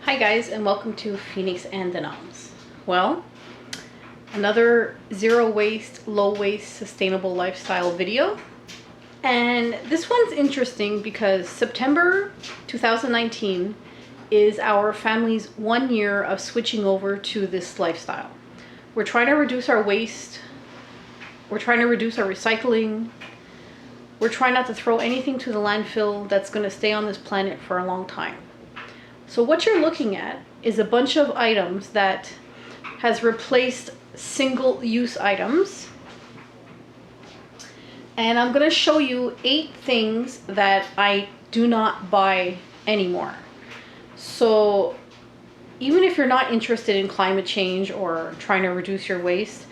Hi guys, and welcome to Phoenix and the Noms. Well, another zero waste, low waste, sustainable lifestyle video. And this one's interesting because September 2019 is our family's 1 year of switching over to this lifestyle. We're trying to reduce our waste. We're trying to reduce our recycling. We're trying not to throw anything to the landfill that's going to stay on this planet for a long time. So what you're looking at is a bunch of items that has replaced single-use items. And I'm going to show you 8 things that I do not buy anymore. So even if you're not interested in climate change or trying to reduce your waste,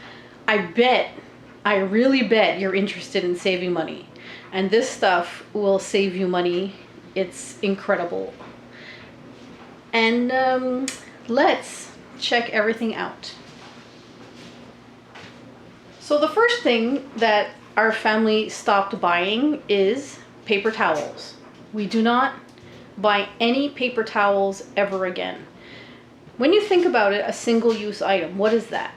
I really bet you're interested in saving money. And this stuff will save you money. It's incredible. And let's check everything out. So the first thing that our family stopped buying is paper towels. We do not buy any paper towels ever again. When you think about it, a single-use item, what is that?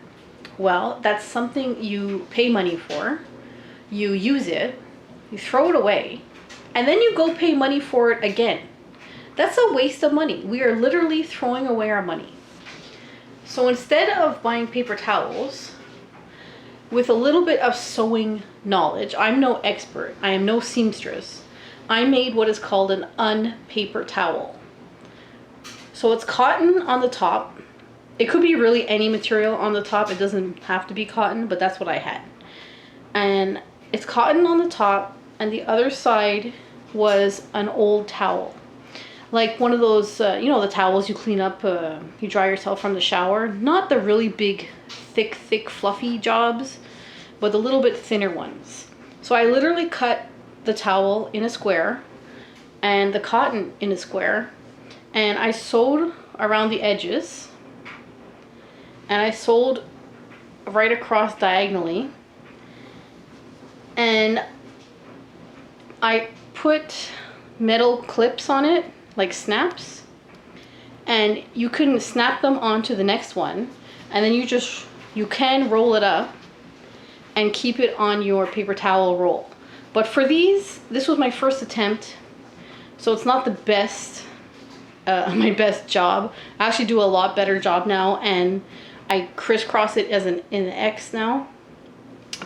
Well, that's something you pay money for, you use it, you throw it away, and then you go pay money for it again. That's a waste of money. We are literally throwing away our money. So instead of buying paper towels, with a little bit of sewing knowledge, I'm no expert, I am no seamstress, I made what is called an unpaper towel. So it's cotton on the top. It could be really any material on the top. It doesn't have to be cotton, but that's what I had. And it's cotton on the top, and the other side was an old towel. Like one of those, you know, the towels you clean up, you dry yourself from the shower. Not the really big, thick, fluffy jobs, but the little bit thinner ones. So I literally cut the towel in a square and the cotton in a square, and I sewed around the edges, and I sewed right across diagonally, and I put metal clips on it, like snaps, and you can snap them onto the next one, and then you can roll it up and keep it on your paper towel roll. But for this was my first attempt, so it's not the best, my best job. I actually do a lot better job now, and I crisscross it as in an X now.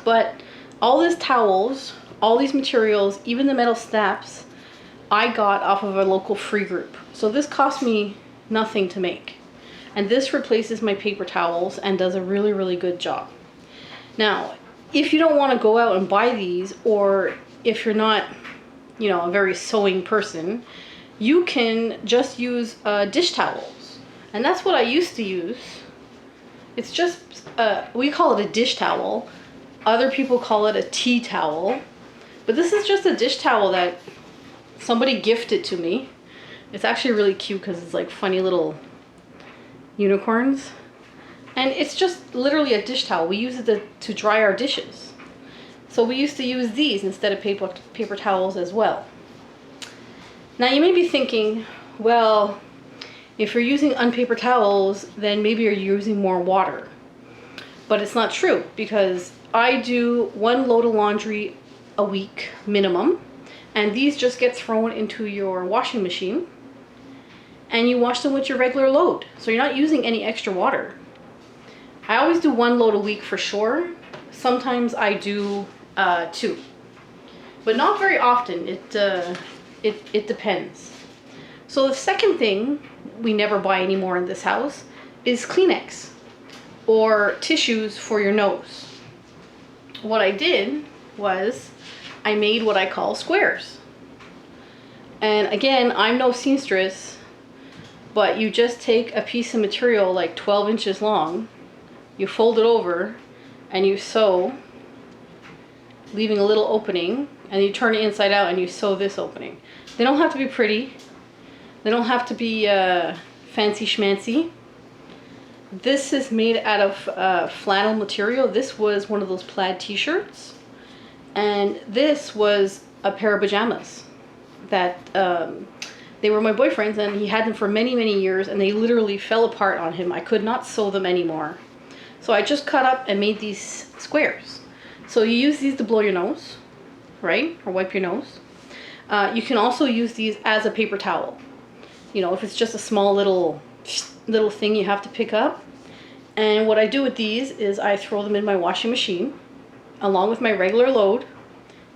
But all these towels, all these materials, even the metal snaps, I got off of a local free group. So this cost me nothing to make. And this replaces my paper towels and does a really, really good job. Now, if you don't want to go out and buy these, or if you're not, you know, a very sewing person, you can just use dish towels. And that's what I used to use. It's just, we call it a dish towel. Other people call it a tea towel. But this is just a dish towel that somebody gifted to me. It's actually really cute because it's like funny little unicorns. And it's just literally a dish towel. We use it to dry our dishes. So we used to use these instead of paper towels as well. Now you may be thinking, well, if you're using unpaper towels, then maybe you're using more water. But it's not true, because I do 1 load of laundry a week minimum. And these just get thrown into your washing machine, and you wash them with your regular load. So you're not using any extra water. I always do 1 load a week for sure. Sometimes I do 2, but not very often. It depends. So the second thing we never buy anymore in this house is Kleenex or tissues for your nose. What I did was I made what I call squares. And again, I'm no seamstress, but you just take a piece of material like 12 inches long, you fold it over, and you sew, leaving a little opening, and you turn it inside out and you sew this opening. They don't have to be pretty. They don't have to be fancy schmancy. This is made out of flannel material. This was one of those plaid t-shirts. And this was a pair of pajamas that They were my boyfriend's, and he had them for many, many years, and they literally fell apart on him. I could not sew them anymore. So I just cut up and made these squares. So you use these to blow your nose, right? Or wipe your nose. You can also use these as a paper towel. You know, if it's just a small little thing you have to pick up. And what I do with these is I throw them in my washing machine along with my regular load,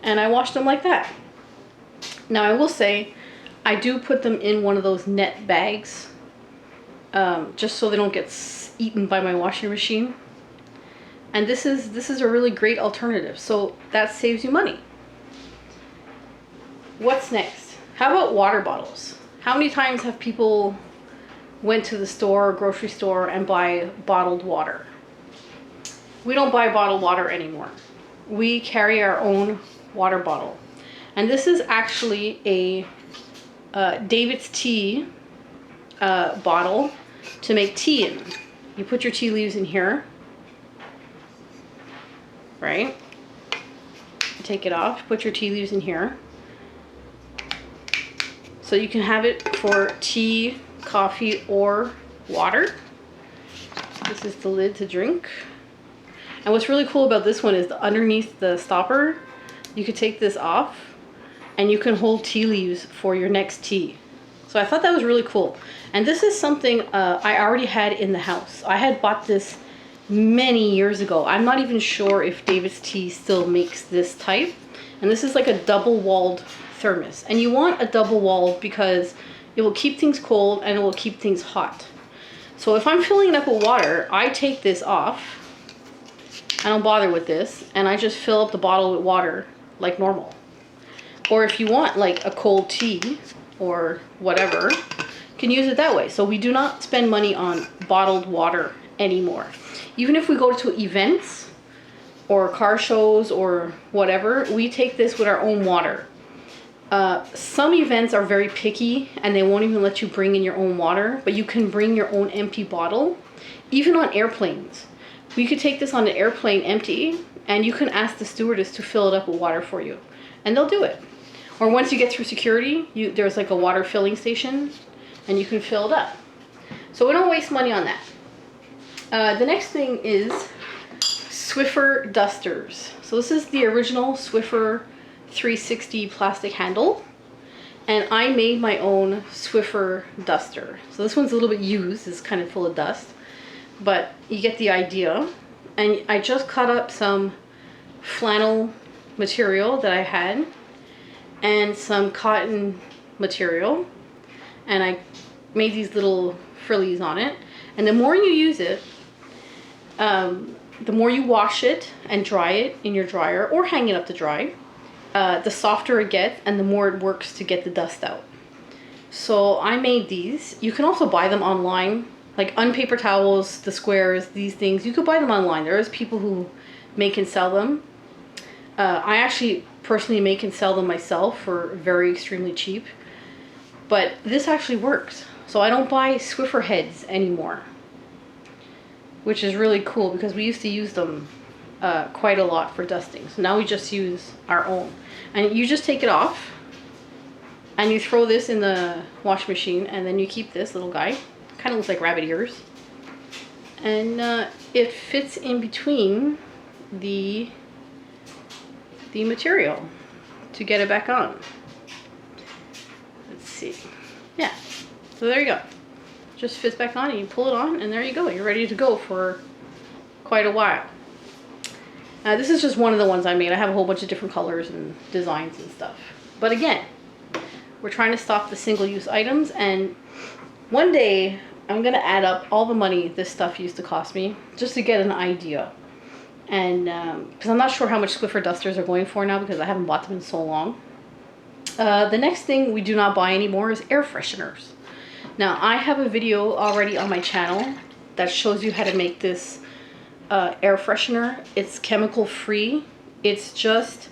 and I wash them like that. Now I will say, I do put them in one of those net bags, just so they don't get eaten by my washing machine. And this is a really great alternative, so that saves you money. What's next? How about water bottles? How many times have people went to the store or grocery store and buy bottled water? We don't buy bottled water anymore. We carry our own water bottle. And this is actually a David's tea bottle to make tea in. You put your tea leaves in here, right? Take it off, put your tea leaves in here. So you can have it for tea, coffee, or water. This is the lid to drink. And what's really cool about this one is underneath the stopper, you could take this off and you can hold tea leaves for your next tea. So I thought that was really cool. And this is something I already had in the house. I had bought this many years ago. I'm not even sure if David's Tea still makes this type. And this is like a double-walled thermos. And you want a double-walled because it will keep things cold and it will keep things hot. So if I'm filling it up with water, I take this off. I don't bother with this, and I just fill up the bottle with water like normal. Or if you want like a cold tea or whatever, you can use it that way. So we do not spend money on bottled water anymore. Even if we go to events or car shows or whatever, we take this with our own water. Some events are very picky and they won't even let you bring in your own water, but you can bring your own empty bottle. Even on airplanes, we could take this on an airplane empty, and you can ask the stewardess to fill it up with water for you, and they'll do it. Or once you get through security, there's like a water filling station, and you can fill it up. So we don't waste money on that. The next thing is Swiffer dusters. So this is the original Swiffer 360 plastic handle, and I made my own Swiffer duster. So this one's a little bit used, it's kind of full of dust, but you get the idea. And I just cut up some flannel material that I had and some cotton material, and I made these little frillies on it. And the more you use it, the more you wash it and dry it in your dryer or hang it up to dry, the softer it gets and the more it works to get the dust out. So I made these. You can also buy them online, like unpaper towels, the squares, these things. You could buy them online. There is people who make and sell them. I actually personally make and sell them myself for very extremely cheap. But this actually works. So I don't buy Swiffer heads anymore, which is really cool because we used to use them quite a lot for dusting. So now we just use our own. And you just take it off and you throw this in the wash machine, and then you keep this little guy. Kind of looks like rabbit ears. And it fits in between the material to get it back on. Let's see. Yeah. So there you go. Just fits back on and you pull it on and there you go. You're ready to go for quite a while. This is just one of the ones I made. I have a whole bunch of different colors and designs and stuff. But again, we're trying to stop the single-use items, and one day I'm going to add up all the money this stuff used to cost me just to get an idea. And because I'm not sure how much Swiffer dusters are going for now because I haven't bought them in so long. The next thing we do not buy anymore is air fresheners. Now I have a video already on my channel that shows you how to make this air freshener. It's chemical free. It's just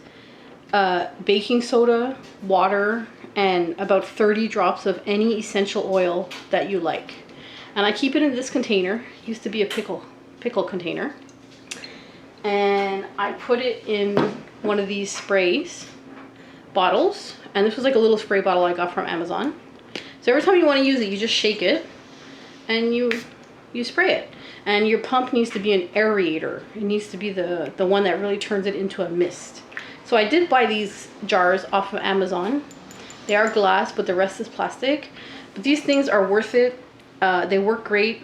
baking soda, water, and about 30 drops of any essential oil that you like. And I keep it in this container. It used to be a pickle container. And I put it in one of these sprays bottles. And this was like a little spray bottle I got from Amazon. So every time you want to use it, you just shake it and you spray it. And your pump needs to be an aerator. It needs to be the one that really turns it into a mist. So I did buy these jars off of Amazon. They are glass, but the rest is plastic. But these things are worth it. They work great.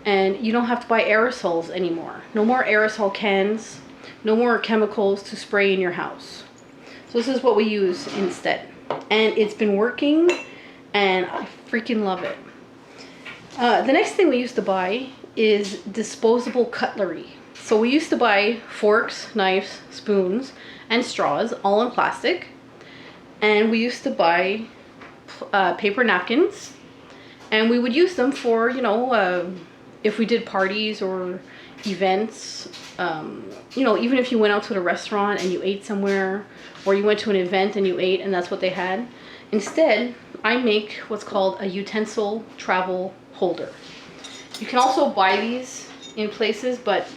And you don't have to buy aerosols anymore. No more aerosol cans. No more chemicals to spray in your house. So this is what we use instead. And it's been working, and I freaking love it. The next thing we used to buy is disposable cutlery. So we used to buy forks, knives, spoons, and straws, all in plastic. And we used to buy paper napkins. And we would use them for, you know, if we did parties or events. You know, even if you went out to the restaurant and you ate somewhere, or you went to an event and you ate and that's what they had. Instead, I make what's called a utensil travel holder. You can also buy these in places, but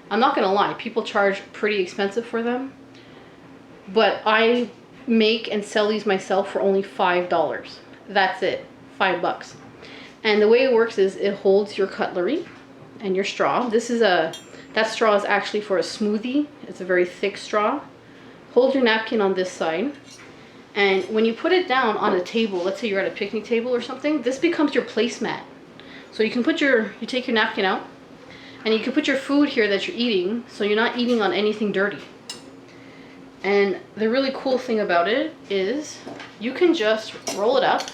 I'm not gonna lie, people charge pretty expensive for them. But I make and sell these myself for only $5. That's it, $5. And the way it works is it holds your cutlery and your straw. That straw is actually for a smoothie. It's a very thick straw. Hold your napkin on this side. And when you put it down on a table, let's say you're at a picnic table or something, this becomes your placemat. So you can you take your napkin out, and you can put your food here that you're eating, so you're not eating on anything dirty. And the really cool thing about it is you can just roll it up,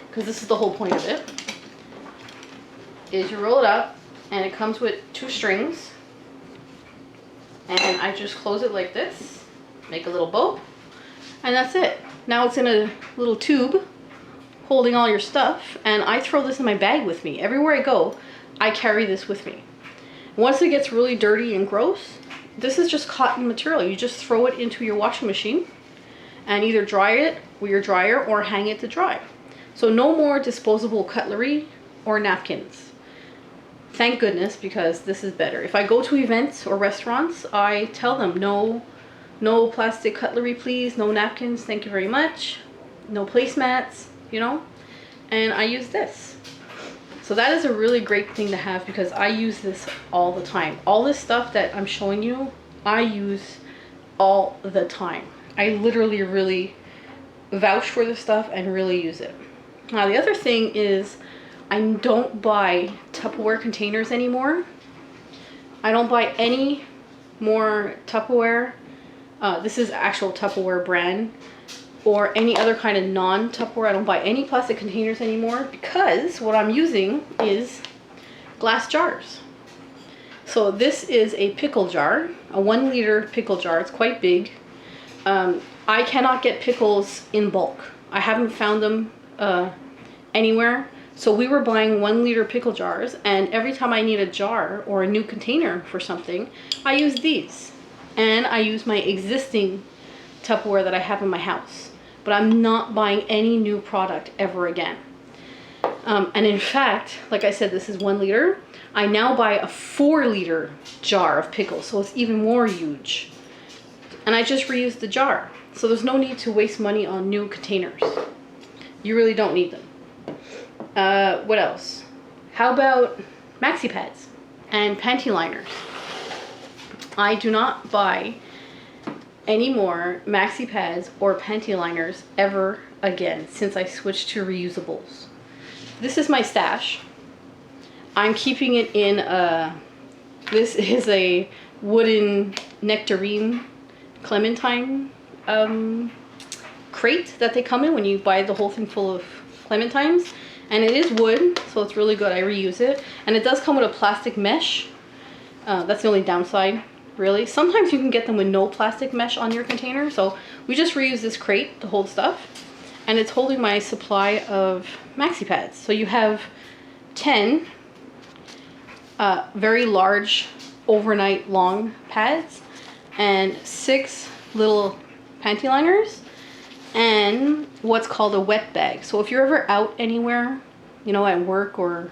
because this is the whole point of it, is you roll it up, and it comes with 2 strings. And I just close it like this. Make a little bow, and that's it. Now it's in a little tube holding all your stuff, and I throw this in my bag with me. Everywhere I go, I carry this with me. Once it gets really dirty and gross, this is just cotton material. You just throw it into your washing machine and either dry it with your dryer or hang it to dry. So no more disposable cutlery or napkins. Thank goodness, because this is better. If I go to events or restaurants, I tell them no plastic cutlery, please. No napkins, thank you very much. No placemats, you know. And I use this. So that is a really great thing to have, because I use this all the time. All this stuff that I'm showing you, I use all the time. I literally really vouch for this stuff and really use it. Now the other thing is I don't buy Tupperware containers anymore. I don't buy any more Tupperware. This is actual Tupperware brand, or any other kind of non-Tupperware. I don't buy any plastic containers anymore, because what I'm using is glass jars. So this is a pickle jar, a 1 liter pickle jar. It's quite big. I cannot get pickles in bulk. I haven't found them anywhere. So we were buying 1 liter pickle jars, and every time I need a jar or a new container for something, I use these. And I use my existing Tupperware that I have in my house. But I'm not buying any new product ever again. And in fact, like I said, this is 1 liter. I now buy a 4 liter jar of pickles, so it's even more huge. And I just reuse the jar. So there's no need to waste money on new containers. You really don't need them. What else? How about maxi pads and panty liners? I do not buy any more maxi pads or panty liners ever again since I switched to reusables. This is my stash. I'm keeping it in this is a wooden nectarine clementine crate that they come in when you buy the whole thing full of clementines. And it is wood, so it's really good. I reuse it. And it does come with a plastic mesh. That's the only downside, really. Sometimes you can get them with no plastic mesh on your container. So we just reuse this crate to hold stuff. And it's holding my supply of maxi pads. So you have 10 very large overnight long pads and 6 little panty liners and what's called a wet bag. So if you're ever out anywhere, you know, at work or,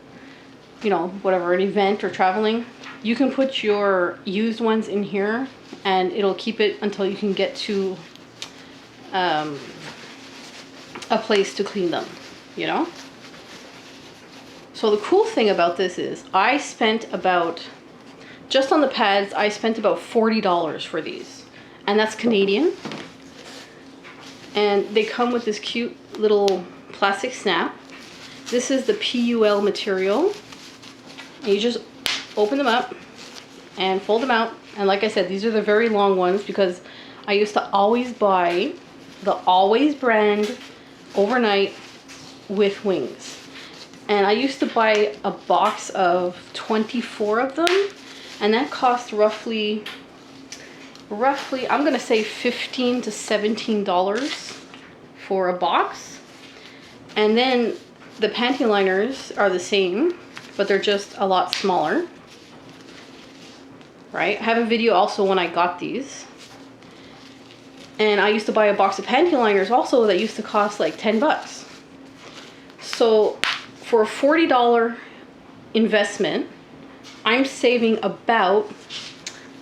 you know, whatever, an event or traveling, you can put your used ones in here and it'll keep it until you can get to a place to clean them, you know? So the cool thing about this is I spent about, just on the pads, I spent about $40 for these. And that's Canadian. And they come with this cute little plastic snap. This is the PUL material. And you just open them up and fold them out. And like I said, these are the very long ones because I used to always buy the Always brand overnight with wings. And I used to buy a box of 24 of them. And that cost roughly, I'm gonna say $15 to $17 for a box. And then the panty liners are the same, but they're just a lot smaller. Right? I have a video also when I got these. And I used to buy a box of panty liners also that used to cost like 10 bucks. So for a $40 investment, I'm saving about,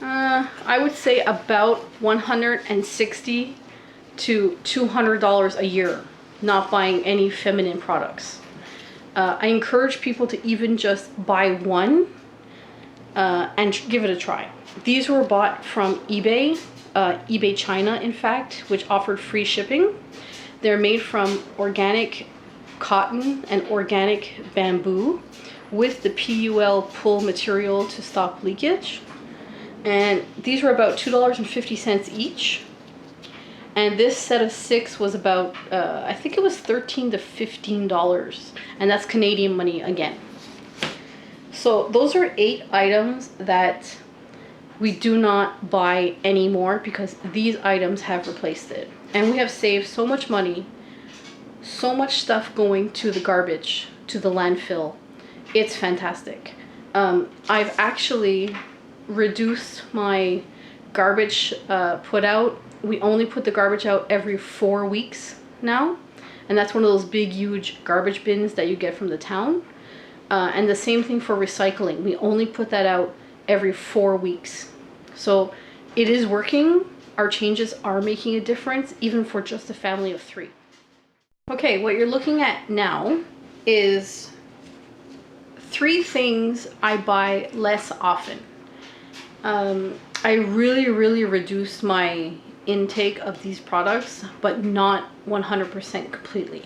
I would say about $160 to $200 a year, not buying any feminine products. I encourage people to even just buy one and give it a try. These were bought from eBay, eBay China in fact, which offered free shipping. They're made from organic cotton and organic bamboo with the PUL pull material to stop leakage. And these were about $2.50 each. And this set of 6 was about, I think it was $13 to $15. And that's Canadian money again. So those are 8 items that we do not buy anymore because these items have replaced it. And we have saved so much money, so much stuff going to the garbage, to the landfill. It's fantastic. I've actually reduced my garbage put out. We only put the garbage out every 4 weeks now. And that's one of those big, huge garbage bins that you get from the town. And the same thing for recycling. We only put that out every 4 weeks. So it is working. Our changes are making a difference, even for just a family of 3. Okay, what you're looking at now is 3 things I buy less often. I really reduced my intake of these products, but not 100% completely.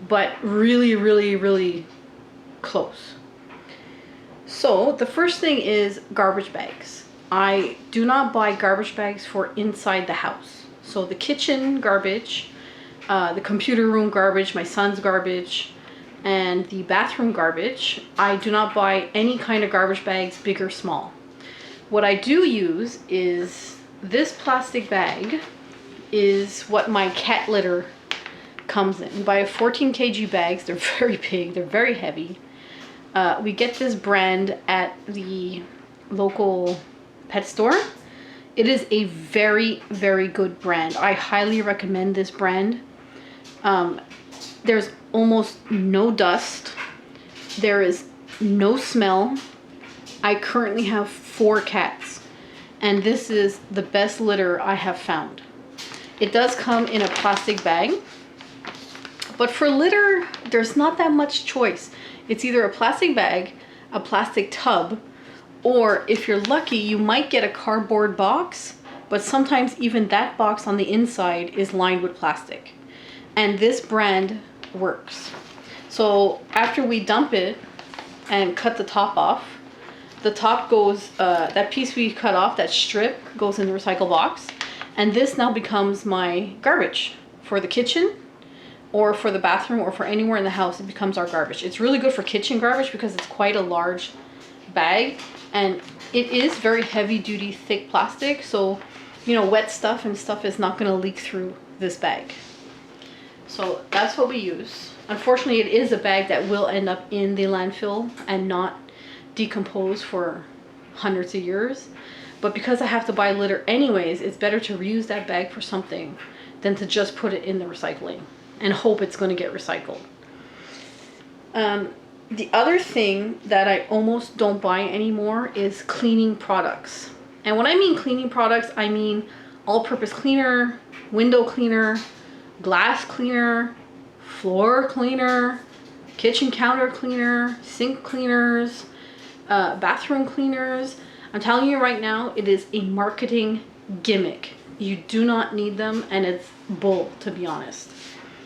But really close. So the first thing is garbage bags. I do not buy garbage bags for inside the house. So the kitchen garbage, the computer room garbage, my son's garbage, and the bathroom garbage, I do not buy any kind of garbage bags, big or small. What I do use is this plastic bag is what my cat litter comes in. We buy 14 kg bags. They're very big. They're very heavy. We get this brand at the local pet store. It is a very good brand. I highly recommend this brand. There's almost no dust. There is no smell. I currently have 4 cats, and this is the best litter I have found. It does come in a plastic bag, but for litter, there's not that much choice. It's either a plastic bag, a plastic tub, or if you're lucky, you might get a cardboard box, but sometimes even that box on the inside is lined with plastic. And this brand works. So after we dump it and cut the top off, the top goes, that piece we cut off, that strip, goes in the recycle box. And this now becomes my garbage for the kitchen, or for the bathroom, or for anywhere in the house. It becomes our garbage. It's really good for kitchen garbage because it's quite a large bag, and it is very heavy duty, thick plastic. So, you know, wet stuff and stuff is not going to leak through this bag. So that's what we use. Unfortunately, it is a bag that will end up in the landfill and not decompose for hundreds of years. But because I have to buy litter anyways, it's better to reuse that bag for something than to just put it in the recycling and hope it's going to get recycled. The other thing that I almost don't buy anymore is cleaning products. And when I mean cleaning products, I mean all-purpose cleaner, window cleaner, glass cleaner, floor cleaner, kitchen counter cleaner, sink cleaners, bathroom cleaners. I'm telling you right now, it is a marketing gimmick. You do not need them, and it's bull, to be honest.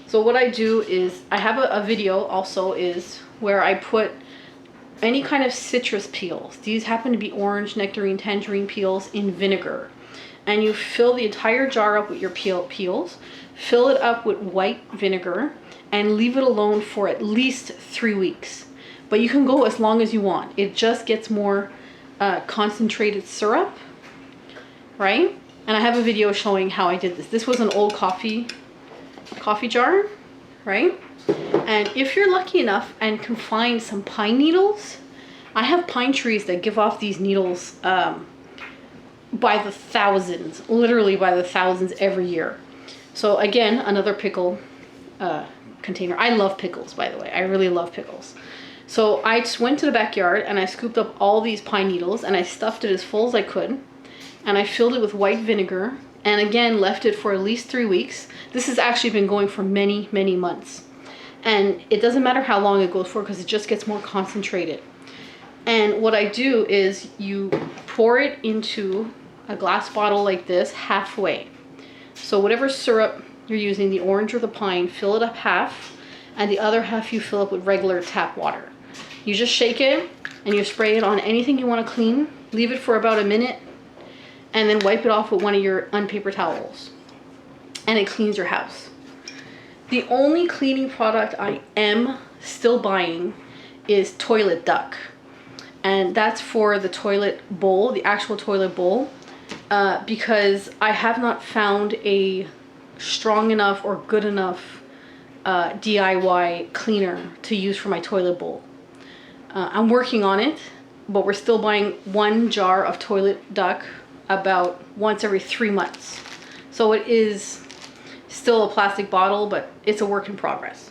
So what I do is, I have a video also is where I put any kind of citrus peels. These happen to be orange, nectarine, tangerine peels in vinegar. And you fill the entire jar up with your peels, fill it up with white vinegar, and leave it alone for at least 3 weeks. But you can go as long as you want. It just gets more concentrated syrup, right? And I have a video showing how I did this. This was an old coffee jar, right? And if you're lucky enough and can find some pine needles, I have pine trees that give off these needles by the thousands, literally by the thousands every year. So again, another pickle container. I love pickles, by the way. I really love pickles. So I just went to the backyard and I scooped up all these pine needles and I stuffed it as full as I could. And I filled it with white vinegar and again left it for at least 3 weeks. This has actually been going for many, many months. And it doesn't matter how long it goes for because it just gets more concentrated. And what I do is you pour it into a glass bottle like this halfway. So whatever syrup you're using, the orange or the pine, fill it up half, and the other half you fill up with regular tap water. You just shake it and you spray it on anything you want to clean. Leave it for about a minute and then wipe it off with one of your unpaper towels. And it cleans your house. The only cleaning product I am still buying is toilet duck. And that's for the toilet bowl, the actual toilet bowl, because I have not found a strong enough or good enough DIY cleaner to use for my toilet bowl. I'm working on it, but we're still buying 1 jar of toilet duck about once every 3 months. So it is still a plastic bottle, but it's a work in progress.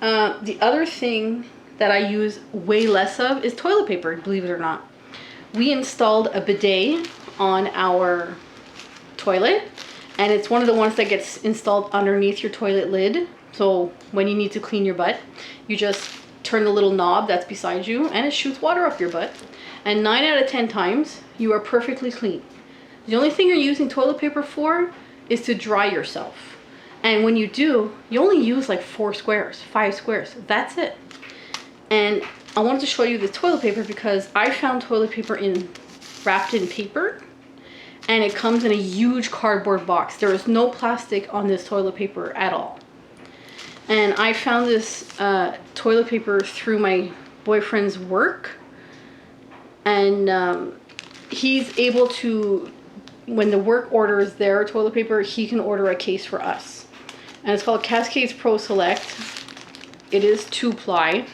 The other thing that I use way less of is toilet paper, believe it or not. We installed a bidet on our toilet, and it's one of the ones that gets installed underneath your toilet lid. So when you need to clean your butt, you just turn the little knob that's beside you and it shoots water up your butt. And 9 out of 10 times, you are perfectly clean. The only thing you're using toilet paper for is to dry yourself. And when you do, you only use like 4 squares, 5 squares. That's it. And I wanted to show you this toilet paper because I found toilet paper wrapped in paper, and it comes in a huge cardboard box. There is no plastic on this toilet paper at all. And I found this toilet paper through my boyfriend's work, and he's able to, when the work orders their toilet paper, he can order a case for us. And it's called Cascades Pro Select. It is 2-ply.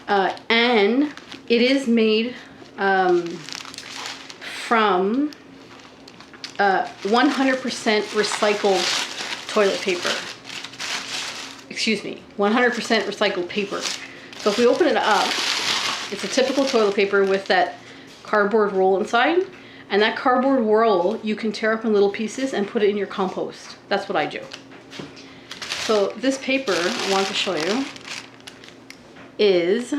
And it is made from 100% recycled toilet paper. Excuse me, 100% recycled paper. So if we open it up, it's a typical toilet paper with that cardboard roll inside. And that cardboard roll, you can tear up in little pieces and put it in your compost. That's what I do. So this paper, I want to show you, is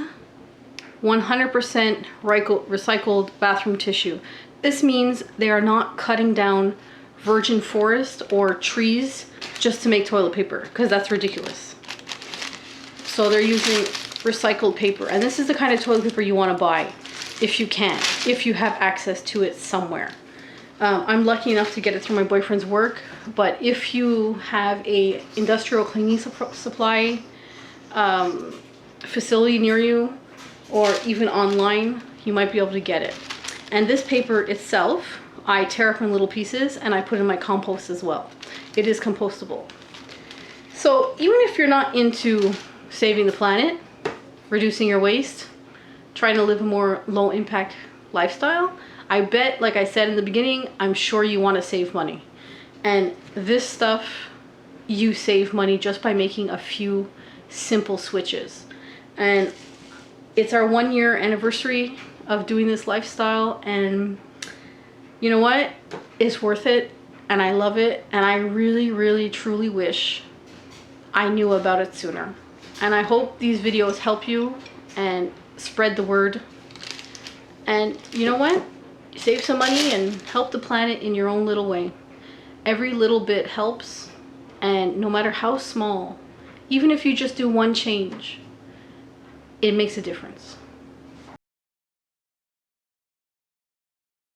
100% recycled bathroom tissue. This means they are not cutting down virgin forest or trees just to make toilet paper, because that's ridiculous. So they're using recycled paper, and this is the kind of toilet paper you want to buy if you can, if you have access to it somewhere. I'm lucky enough to get it through my boyfriend's work, but if you have a industrial cleaning supply facility near you, or even online, you might be able to get it. And this paper itself, I tear up in little pieces and I put in my compost as well. It is compostable. So even if you're not into saving the planet, reducing your waste, trying to live a more low impact lifestyle, I bet, like I said in the beginning, I'm sure you want to save money. And this stuff, you save money just by making a few simple switches. And it's our 1-year anniversary of doing this lifestyle, and you know what? It's worth it, and I love it, and I really, really, truly wish I knew about it sooner. And I hope these videos help you and spread the word. And you know what? Save some money and help the planet in your own little way. Every little bit helps, and no matter how small, even if you just do one change, it makes a difference.